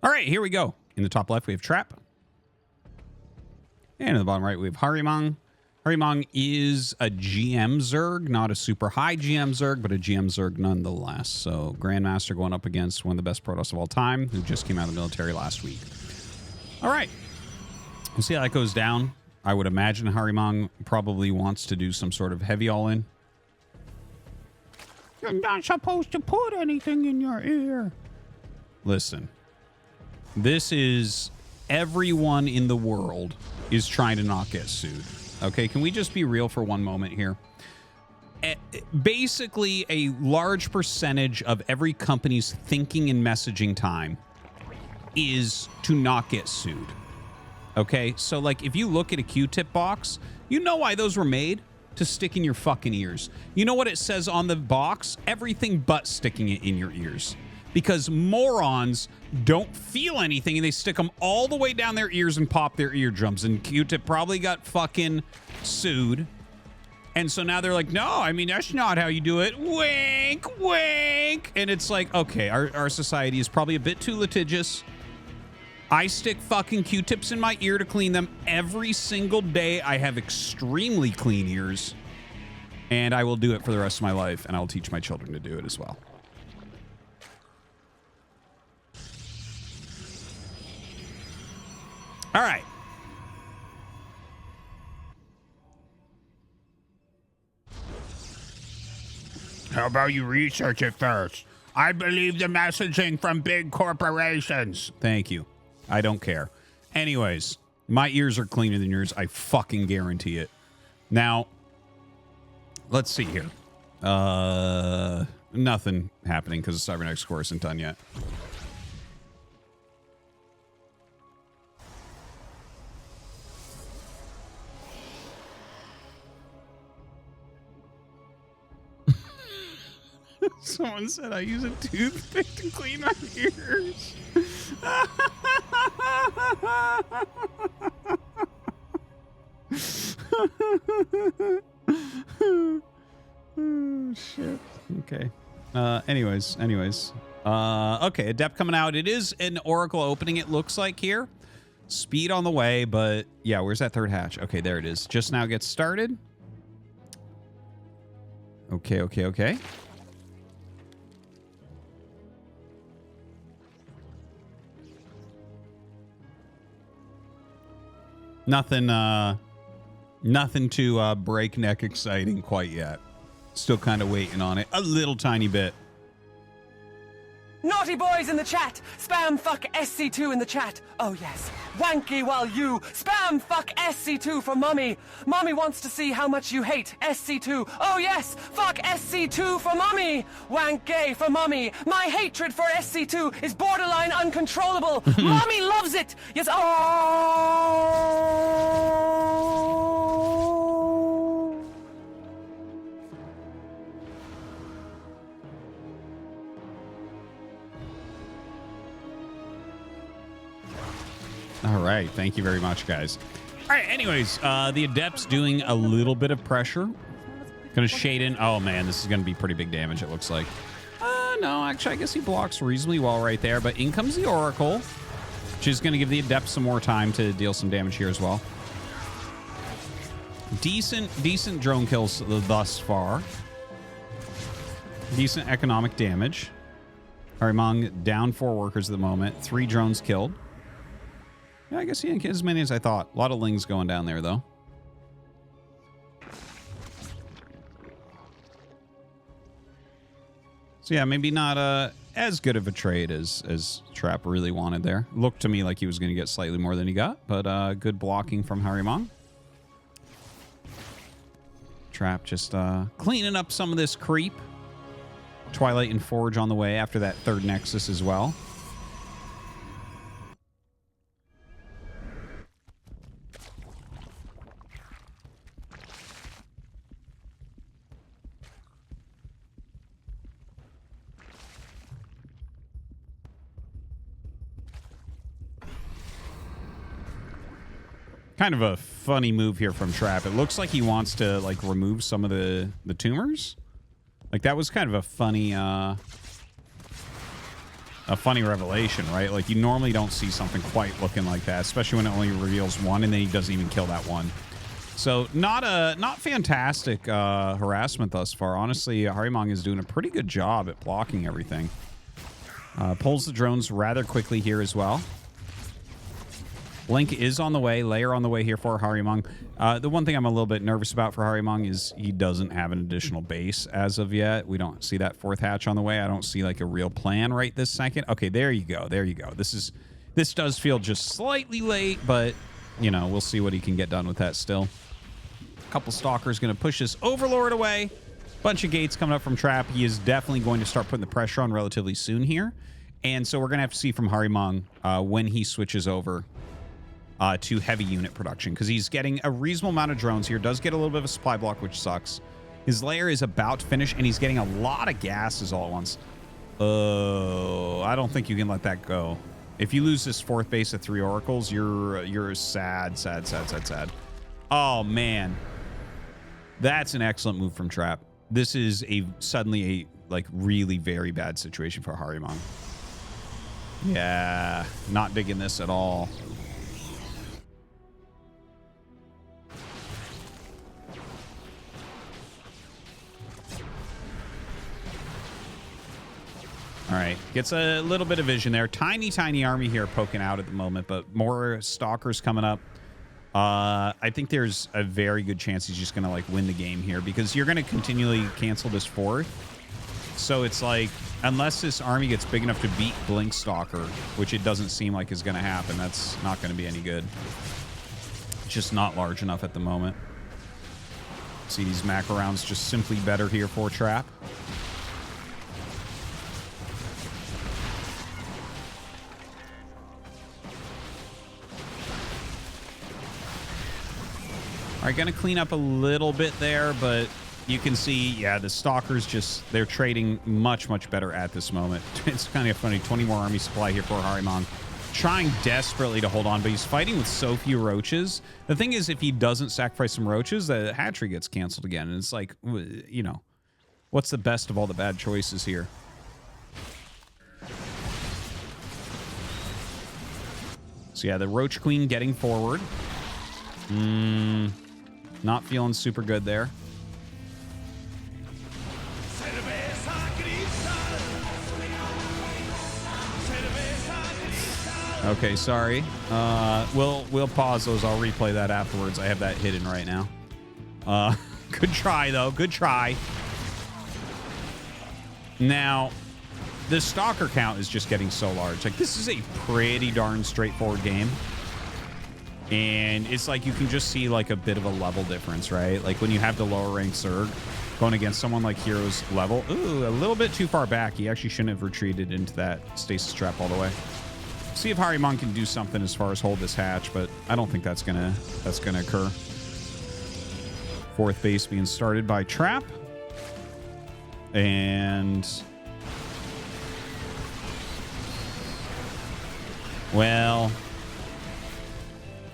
All right, here we go. In the top left, we have Trap. And in the bottom right, we have Harimang. Harimang is a GM Zerg, not a super high GM Zerg, but a GM Zerg nonetheless. So Grandmaster going up against one of the best Protoss of all time, who just came out of the military last week. All right. We'll see how that goes down. I would imagine Harimang probably wants to do some sort of heavy all-in. You're not supposed to put anything in your ear. Listen. This is everyone in the world is trying to not get sued. Okay, can we just be real for one moment here? Basically, a large percentage of every company's thinking and messaging time is to not get sued. Okay, so like if you look at a Q-tip box, you know why those were made? To stick in your fucking ears. You know what it says on the box? Everything but sticking it in your ears. Because morons don't feel anything and they stick them all the way down their ears and pop their eardrums. And Q-tip probably got fucking sued. And so now they're like, no, I mean, that's not how you do it. Wink, wink. And it's like, okay, our society is probably a bit too litigious. I stick fucking Q-tips in my ear to clean them every single day. I have extremely clean ears. And I will do it for the rest of my life. And I'll teach my children to do it as well. All right. How about you research it first? I believe the messaging from big corporations. Thank you. I don't care. Anyways, my ears are cleaner than yours. I fucking guarantee it. Now, let's see here. Nothing happening because the Cybernetic score isn't done yet. Someone said I use a toothpick to clean my ears. Oh, shit. Okay. Anyways. Okay, Adept coming out. It is an Oracle opening, it looks like here. Speed on the way, but yeah, where's that third hatch? Okay, there it is. Just now gets started. Okay. Nothing too breakneck exciting quite yet. Still kind of waiting on it. A little tiny bit. Naughty boys in the chat! Spam fuck SC2 in the chat! Oh yes. Wanky while you spam fuck SC2 for mommy! Mommy wants to see how much you hate SC2. Oh yes! Fuck SC2 for mommy! Wank gay for mommy! My hatred for SC2 is borderline uncontrollable! Mommy loves it! Yes, oh! All right. Thank you very much, guys. All right. Anyways, the Adept's doing a little bit of pressure. Going to shade in. Oh, man. This is going to be pretty big damage, it looks like. No, actually, I guess he blocks reasonably well right there. But in comes the Oracle, which is going to give the Adept some more time to deal some damage here as well. Decent drone kills thus far. Decent economic damage. Harimang down 4 workers at the moment. 3 drones killed. Yeah, I guess he didn't get as many as I thought. A lot of lings going down there, though. So, yeah, maybe not as good of a trade as Trap really wanted there. Looked to me like he was going to get slightly more than he got, but good blocking from Harimang. Trap just cleaning up some of this creep. Twilight and Forge on the way after that 3rd Nexus as well. Kind of a funny move here from Trap. It looks like he wants to like remove some of the tumors. Like that was kind of a funny a funny revelation, right? Like, you normally don't see something quite looking like that, especially when it only reveals one and then he doesn't even kill that one. So not fantastic harassment thus far. Honestly, Harimang is doing a pretty good job at blocking everything. Pulls the drones rather quickly here as well. Blink is on the way. Layer on the way here for Harimang. The one thing I'm a little bit nervous about for Harimang is he doesn't have an additional base as of yet. We don't see that fourth hatch on the way. I don't see like a real plan right this second. Okay, there you go. There you go. This does feel just slightly late, but you know, we'll see what he can get done with that still. Couple stalkers going to push this overlord away. Bunch of gates coming up from Trap. He is definitely going to start putting the pressure on relatively soon here. And so we're going to have to see from Harimang when he switches over to heavy unit production, because he's getting a reasonable amount of drones here. Does get a little bit of a supply block, which sucks. His layer is about to finish, and he's getting a lot of gases all at once. Oh, I don't think you can let that go. If you lose this fourth base of 3 oracles, you're sad. Oh, man. That's an excellent move from Trap. This is suddenly a like really very bad situation for Harimang. Yeah, not digging this at all. All right, gets a little bit of vision there. Tiny army here poking out at the moment, but more stalkers coming up. I think there's a very good chance he's just going to like win the game here, because you're going to continually cancel this fourth. So it's like, unless this army gets big enough to beat Blink Stalker, which it doesn't seem like is going to happen, that's not going to be any good. It's just not large enough at the moment. See, these macro rounds just simply better here for Trap. All right, going to clean up a little bit there, but you can see, yeah, the Stalkers just, they're trading much better at this moment. It's kind of funny. 20 more army supply here for Harimang. Trying desperately to hold on, but he's fighting with so few roaches. The thing is, if he doesn't sacrifice some roaches, the hatchery gets canceled again. And it's like, you know, what's the best of all the bad choices here? So yeah, the Roach Queen getting forward. Not feeling super good there. Okay, sorry. We'll pause those. I'll replay that afterwards. I have that hidden right now. Good try, though. Good try. Now, the Stalker count is just getting so large. Like, this is a pretty darn straightforward game. And it's like you can just see like a bit of a level difference, right? Like when you have the lower ranked Zerg going against someone like Hero's level. Ooh, a little bit too far back. He actually shouldn't have retreated into that stasis trap all the way. See if Harimang can do something as far as hold this hatch, but I don't think that's gonna occur. Fourth base being started by Trap. And well,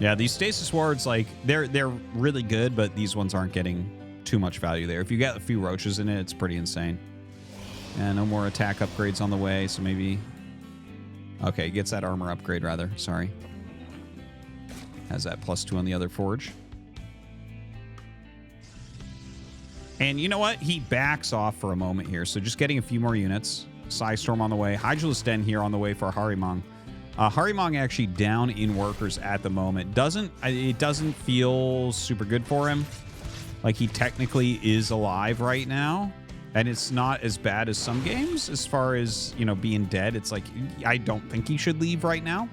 yeah, these stasis wards, like, they're really good, but these ones aren't getting too much value there. If you get a few roaches in it, it's pretty insane. And no more attack upgrades on the way, so maybe... Okay, gets that armor upgrade, rather. Sorry. Has that +2 on the other forge. And you know what? He backs off for a moment here, so just getting a few more units. Psystorm on the way. Hydralisk Den here on the way for Harimang. Harimang actually down in workers at the moment. It doesn't feel super good for him. Like, he technically is alive right now, and it's not as bad as some games as far as, you know, being dead. It's like, I don't think he should leave right now.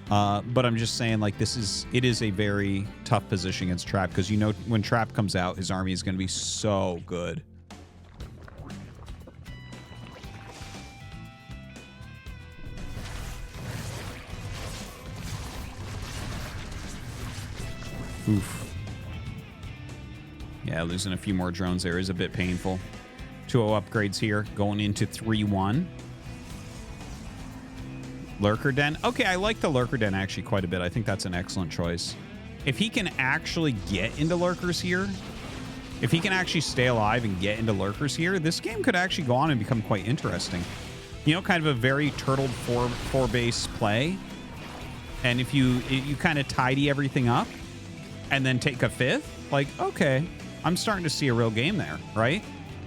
But I'm just saying, like, it is a very tough position against Trap, because, you know, when Trap comes out, his army is going to be so good. Oof. Yeah, losing a few more drones there is a bit painful. 2-0 upgrades here, going into 3-1. Lurker Den. Okay, I like the Lurker Den actually quite a bit. I think that's an excellent choice. If he can actually get into Lurkers here, if he can actually stay alive and get into Lurkers here, this game could actually go on and become quite interesting. You know, kind of a very turtled four base play. And if you kind of tidy everything up and then take a 5th, like, okay, I'm starting to see a real game there, right?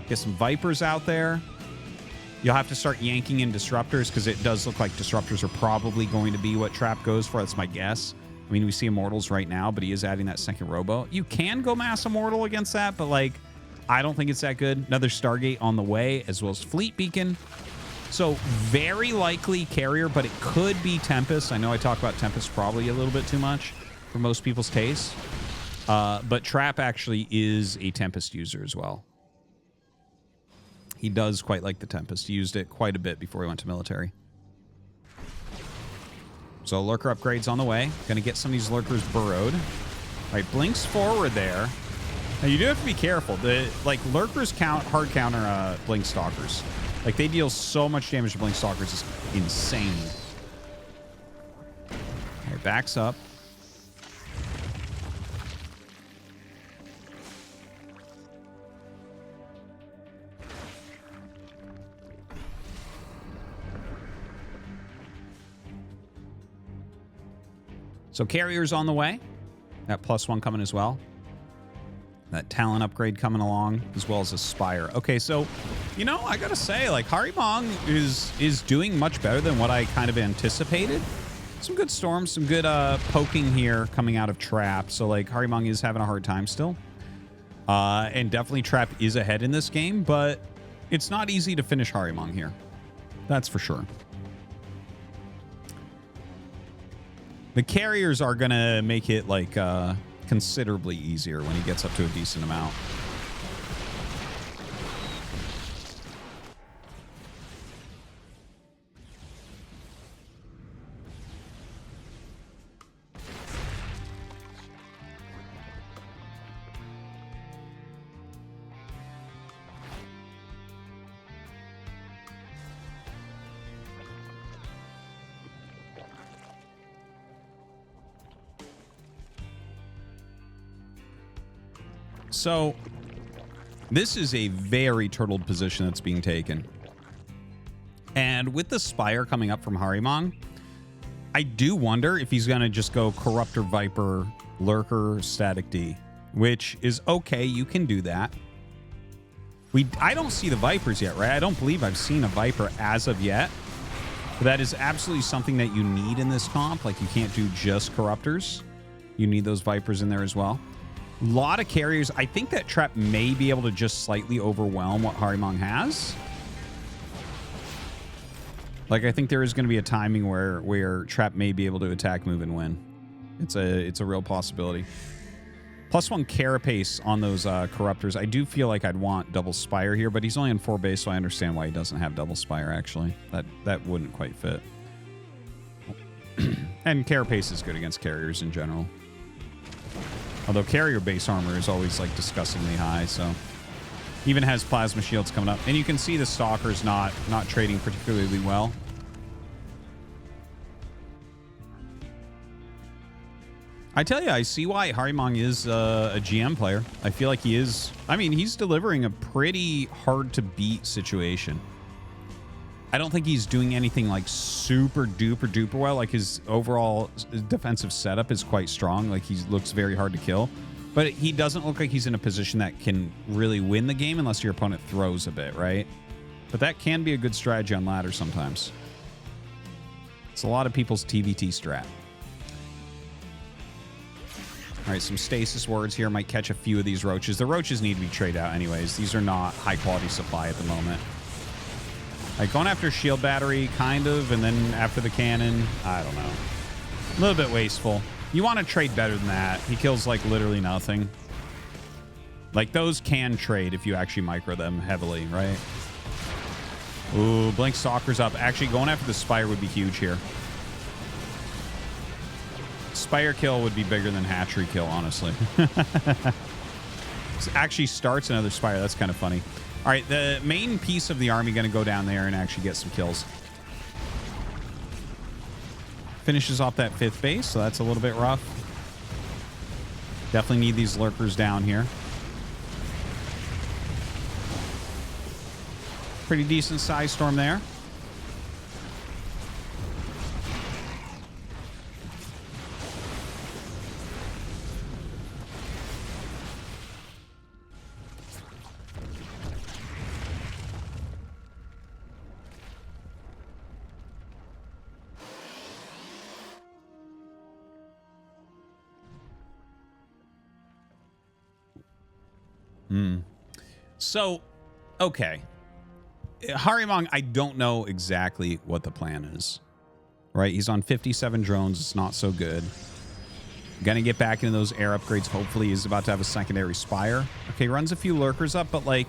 Get some Vipers out there. You'll have to start yanking in Disruptors because it does look like Disruptors are probably going to be what Trap goes for. That's my guess. I mean, we see Immortals right now, but he is adding that second Robo. You can go Mass Immortal against that, but, like, I don't think it's that good. Another Stargate on the way, as well as Fleet Beacon. So, very likely Carrier, but it could be Tempest. I know I talk about Tempest probably a little bit too much for most people's taste. But Trap actually is a Tempest user as well. He does quite like the Tempest. He used it quite a bit before he went to military. So Lurker upgrades on the way. Gonna get some of these Lurkers burrowed. All right, Blinks forward there. Now you do have to be careful. The Lurkers hard counter Blink Stalkers. Like, they deal so much damage to Blink Stalkers. It's insane. All right, backs up. So Carrier's on the way. That +1 coming as well. That Talent upgrade coming along, as well as a Spire. Okay, so, you know, I gotta say, like, Harimang is doing much better than what I kind of anticipated. Some good storms, some good poking here coming out of Trap. So, like, Harimang is having a hard time still. And definitely Trap is ahead in this game, but it's not easy to finish Harimang here. That's for sure. The Carriers are going to make it, like, considerably easier when he gets up to a decent amount. So, this is a very turtled position that's being taken. And with the Spire coming up from Harimang, I do wonder if he's going to just go Corruptor, Viper, Lurker, Static D, which is okay. You can do that. I don't see the Vipers yet, right? I don't believe I've seen a Viper as of yet. But that is absolutely something that you need in this comp. Like, you can't do just Corruptors. You need those Vipers in there as well. A lot of Carriers. I think that Trap may be able to just slightly overwhelm what Harimang has. Like, I think there is going to be a timing where Trap may be able to attack, move, and win. It's a real possibility. +1 Carapace on those Corruptors. I do feel like I'd want double Spire here, but he's only on 4 base, so I understand why he doesn't have double Spire, actually. That wouldn't quite fit. And Carapace is good against Carriers in general. Although Carrier base armor is always, like, disgustingly high, so... Even has Plasma Shields coming up. And you can see the Stalker's not trading particularly well. I tell you, I see why Harimang is a GM player. I feel like he is... I mean, he's delivering a pretty hard-to-beat situation. I don't think he's doing anything, like, super duper well. Like, his overall defensive setup is quite strong. Like, he looks very hard to kill. But he doesn't look like he's in a position that can really win the game unless your opponent throws a bit, right? But that can be a good strategy on ladder sometimes. It's a lot of people's TVT strat. All right, some stasis wards here. Might catch a few of these roaches. The roaches need to be traded out anyways. These are not high-quality supply at the moment. Like, going after shield battery, kind of, and then after the cannon, I don't know. A little bit wasteful. You want to trade better than that. He kills, like, literally nothing. Like, those can trade if you actually micro them heavily, right? Ooh, Blink Stalker's up. Actually, going after the Spire would be huge here. Spire kill would be bigger than Hatchery kill, honestly. Actually starts another Spire. That's kind of funny. All right, the main piece of the army going to go down there and actually get some kills. Finishes off that 5th base, so that's a little bit rough. Definitely need these lurkers down here. Pretty decent size storm there. So, okay. Harimang, I don't know exactly what the plan is. Right? He's on 57 drones. It's not so good. Gonna get back into those air upgrades. Hopefully he's about to have a secondary spire. Okay, runs a few lurkers up, but like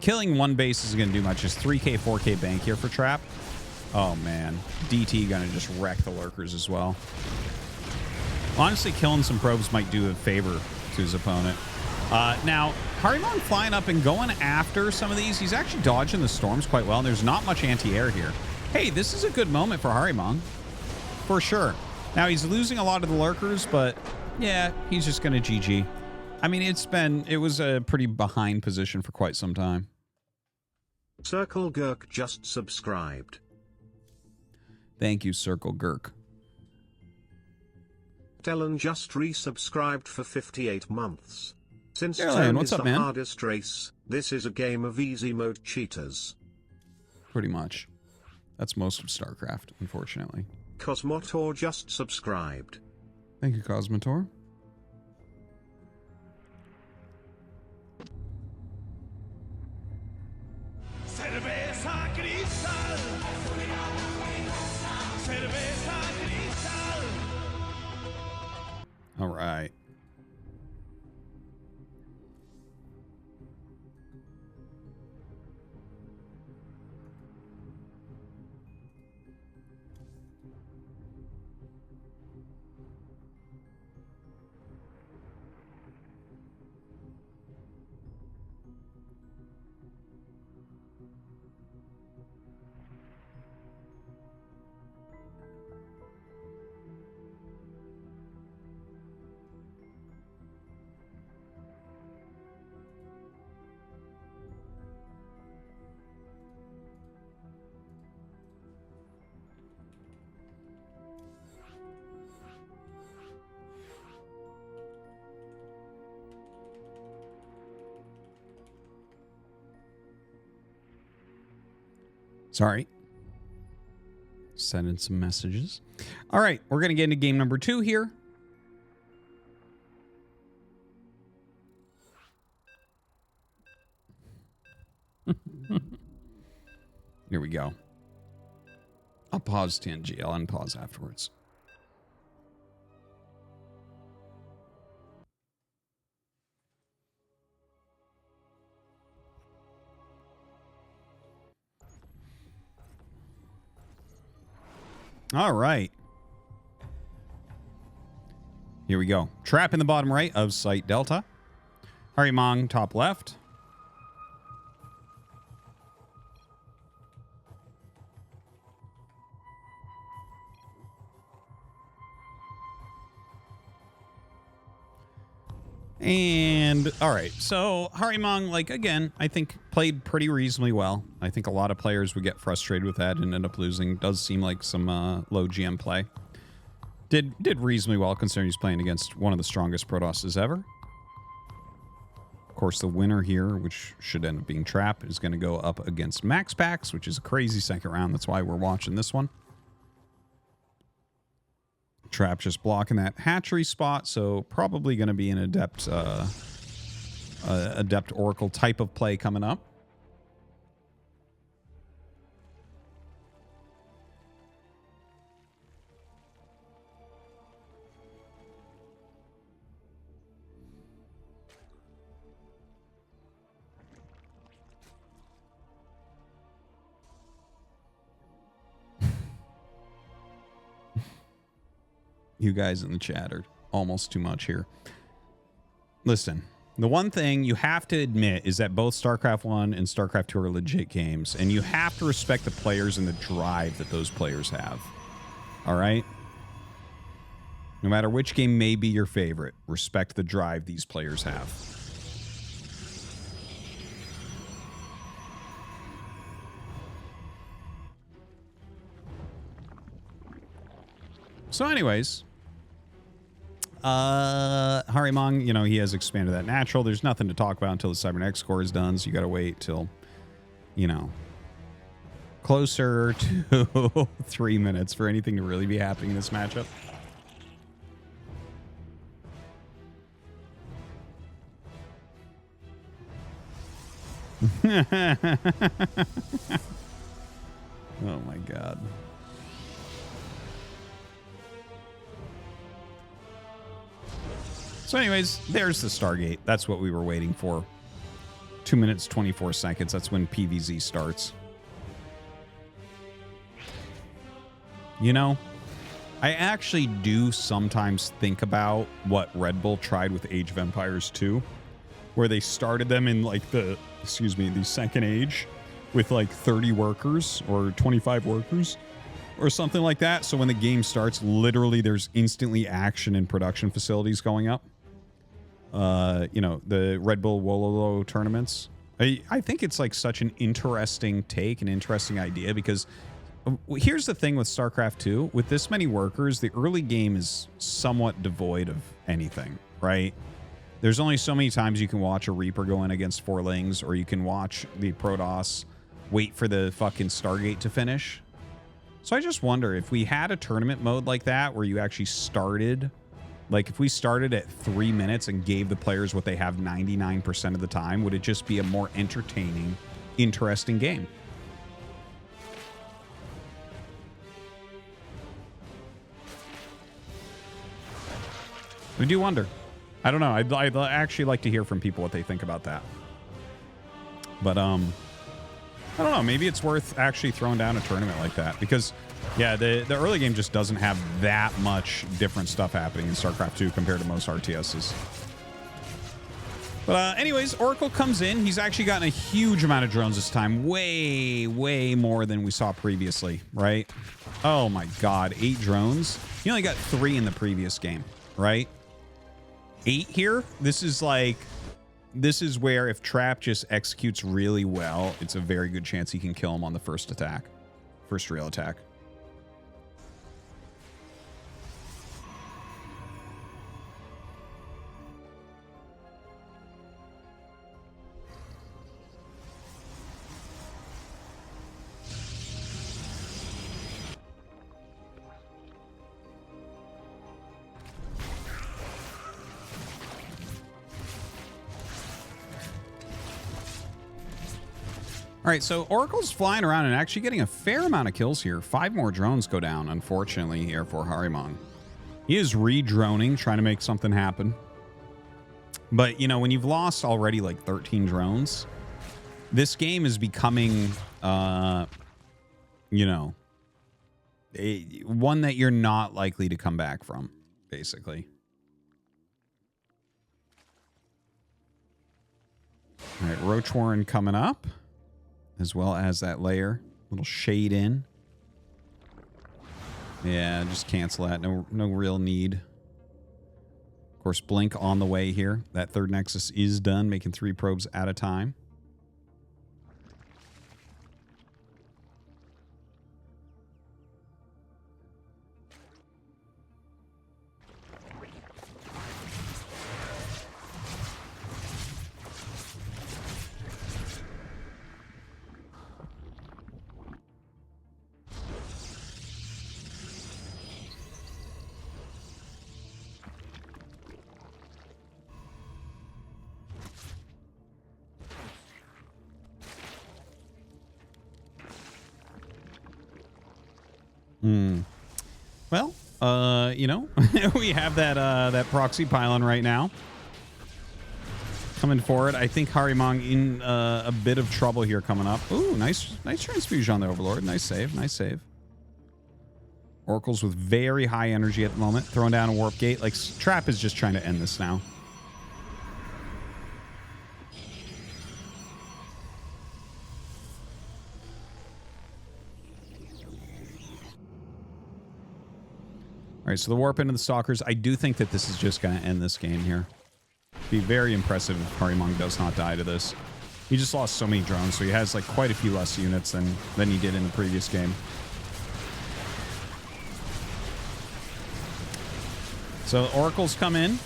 killing one base isn't gonna do much. Just 3k, 4k bank here for trap. Oh man. DT gonna just wreck the lurkers as well. Honestly, killing some probes might do a favor to his opponent. Now, Harimang flying up and going after some of these. He's actually dodging the storms quite well, and there's not much anti-air here. Hey, this is a good moment for Harimang. For sure. Now, he's losing a lot of the lurkers, but yeah, he's just going to GG. I mean, it was a pretty behind position for quite some time. Circle Gurk just subscribed. Thank you, Circle Gurk. Dylan just resubscribed for 58 months. Since Yeah, turn what's is up, the man? hardest race, this is a game of easy mode cheaters. Pretty much. That's most of StarCraft, unfortunately. Cosmotor just subscribed. Thank you, Cosmotor. Cerveza cristal. Cerveza cristal. All right. Sorry. Sending some messages. All right, we're going to get into game number 2 here. Here we go. I'll pause TNG. I'll unpause afterwards. All right. Here we go. Trap in the bottom right of Site Delta. Harimang top left. And all right, so Harimang, like, again, I think played pretty reasonably well. I think a lot of players would get frustrated with that and end up losing. Does seem like some low GM play. Did reasonably well considering he's playing against one of the strongest Protosses ever. Of course, the winner here, which should end up being Trap, is going to go up against Max Pax, which is a crazy second round. That's why we're watching this one. Trap just blocking that hatchery spot, so probably going to be an adept Oracle type of play coming up. You guys in the chat are almost too much here. Listen, the one thing you have to admit is that both StarCraft 1 and StarCraft 2 are legit games, and you have to respect the players and the drive that those players have. All right? No matter which game may be your favorite, respect the drive these players have. So anyways, Harimang, you know, he has expanded that natural. There's nothing to talk about until the cybernetics core is done, so you got to wait till, you know, closer to 3 minutes for anything to really be happening in this matchup. Oh my god. So anyways, there's the Stargate. That's what we were waiting for. 2 minutes, 24 seconds. That's when PVZ starts. You know, I actually do sometimes think about what Red Bull tried with Age of Empires 2, where they started them in like the second age with like 30 workers or 25 workers or something like that. So when the game starts, literally there's instantly action in production facilities going up. You know, the Red Bull Wololo tournaments. I think it's like such an interesting take, an interesting idea, because here's the thing with StarCraft 2. With this many workers, the early game is somewhat devoid of anything, right? There's only so many times you can watch a Reaper go in against 4 Lings, or you can watch the Protoss wait for the fucking Stargate to finish. So I just wonder if we had a tournament mode like that where you actually started, like if we started at 3 minutes and gave the players what they have 99% of the time, would it just be a more entertaining, interesting game? We do wonder. I don't know. I'd actually like to hear from people what they think about that. But I don't know. Maybe it's worth actually throwing down a tournament like that, because yeah, the early game just doesn't have that much different stuff happening in StarCraft 2 compared to most RTSs. But anyways, Oracle comes in. He's actually gotten a huge amount of drones this time. Way, way more than we saw previously, right? Oh my god, 8 drones. He only got 3 in the previous game, right? 8 here. This is where if Trap just executes really well, it's a very good chance he can kill him on the first attack. First real attack. All right, so Oracle's flying around and actually getting a fair amount of kills here. 5 more drones go down, unfortunately, here for Harimang. He is re-droning, trying to make something happen. But, you know, when you've lost already like 13 drones, this game is becoming, you know, one that you're not likely to come back from, basically. All right, Roach Warren coming up, as well as that layer. Little shade in. Yeah, just cancel that. No real need. Of course, Blink on the way here. That third Nexus is done, making 3 probes at a time. Well, you know, we have that proxy pylon right now coming forward. I think Harimang in a bit of trouble here coming up. Ooh, nice transfusion on the Overlord. Nice save, nice save. Oracle's with very high energy at the moment, throwing down a warp gate. Like, Trap is just trying to end this now. All right, so the warp into the Stalkers. I do think that this is just going to end this game here. Be very impressive if Harimang does not die to this. He just lost so many drones, so he has like quite a few less units than he did in the previous game. So Oracles come in,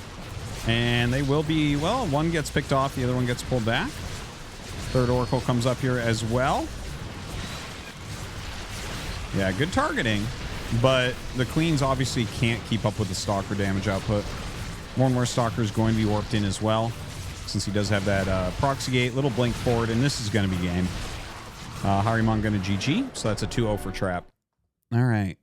and they will be, well, one gets picked off, the other one gets pulled back. Third Oracle comes up here as well. Yeah, good targeting. But the Queens obviously can't keep up with the Stalker damage output. More and more Stalkers going to be warped in as well. since he does have that proxy gate. Little blink forward, and this is going to be game. Harimang going to GG, so that's a 2-0 for Trap. All right.